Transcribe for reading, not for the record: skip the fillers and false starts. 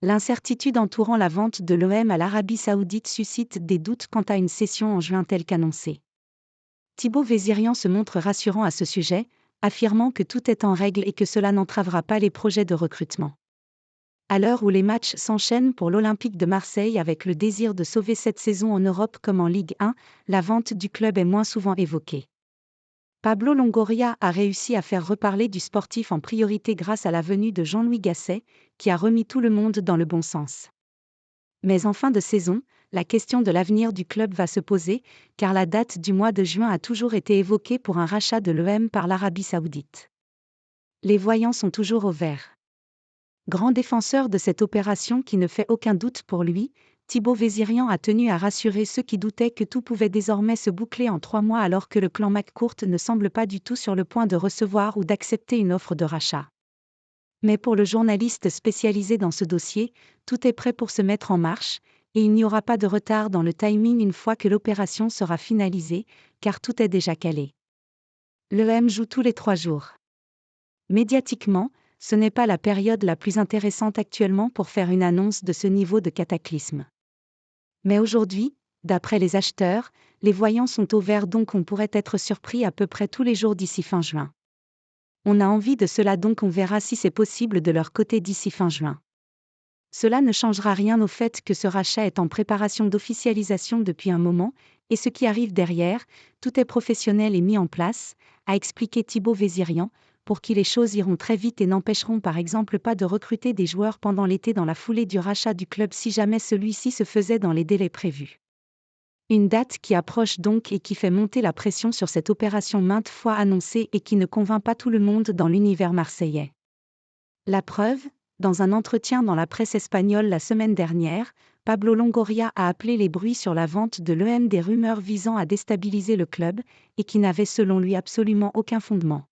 L'incertitude entourant la vente de l'OM à l'Arabie Saoudite suscite des doutes quant à une cession en juin telle qu'annoncée. Thibaut Vézirian se montre rassurant à ce sujet, affirmant que tout est en règle et que cela n'entravera pas les projets de recrutement. À l'heure où les matchs s'enchaînent pour l'Olympique de Marseille avec le désir de sauver cette saison en Europe comme en Ligue 1, la vente du club est moins souvent évoquée. Pablo Longoria a réussi à faire reparler du sportif en priorité grâce à la venue de Jean-Louis Gasset, qui a remis tout le monde dans le bon sens. Mais en fin de saison, la question de l'avenir du club va se poser, car la date du mois de juin a toujours été évoquée pour un rachat de l'OM par l'Arabie Saoudite. Les voyants sont toujours au vert. Grand défenseur de cette opération qui ne fait aucun doute pour lui, Thibaut Vézirian a tenu à rassurer ceux qui doutaient que tout pouvait désormais se boucler en 3 mois alors que le clan McCourt ne semble pas du tout sur le point de recevoir ou d'accepter une offre de rachat. Mais pour le journaliste spécialisé dans ce dossier, tout est prêt pour se mettre en marche, et il n'y aura pas de retard dans le timing une fois que l'opération sera finalisée, car tout est déjà calé. L'OM joue tous les 3 jours. Médiatiquement, ce n'est pas la période la plus intéressante actuellement pour faire une annonce de ce niveau de cataclysme. Mais aujourd'hui, d'après les acheteurs, les voyants sont au vert donc on pourrait être surpris à peu près tous les jours d'ici fin juin. On a envie de cela donc on verra si c'est possible de leur côté d'ici fin juin. Cela ne changera rien au fait que ce rachat est en préparation d'officialisation depuis un moment, et ce qui arrive derrière, tout est professionnel et mis en place, a expliqué Thibaut Vézirian, pour qui les choses iront très vite et n'empêcheront par exemple pas de recruter des joueurs pendant l'été dans la foulée du rachat du club si jamais celui-ci se faisait dans les délais prévus. Une date qui approche donc et qui fait monter la pression sur cette opération maintes fois annoncée et qui ne convainc pas tout le monde dans l'univers marseillais. La preuve, dans un entretien dans la presse espagnole la semaine dernière, Pablo Longoria a appelé les bruits sur la vente de l'OM des rumeurs visant à déstabiliser le club, et qui n'avaient selon lui absolument aucun fondement.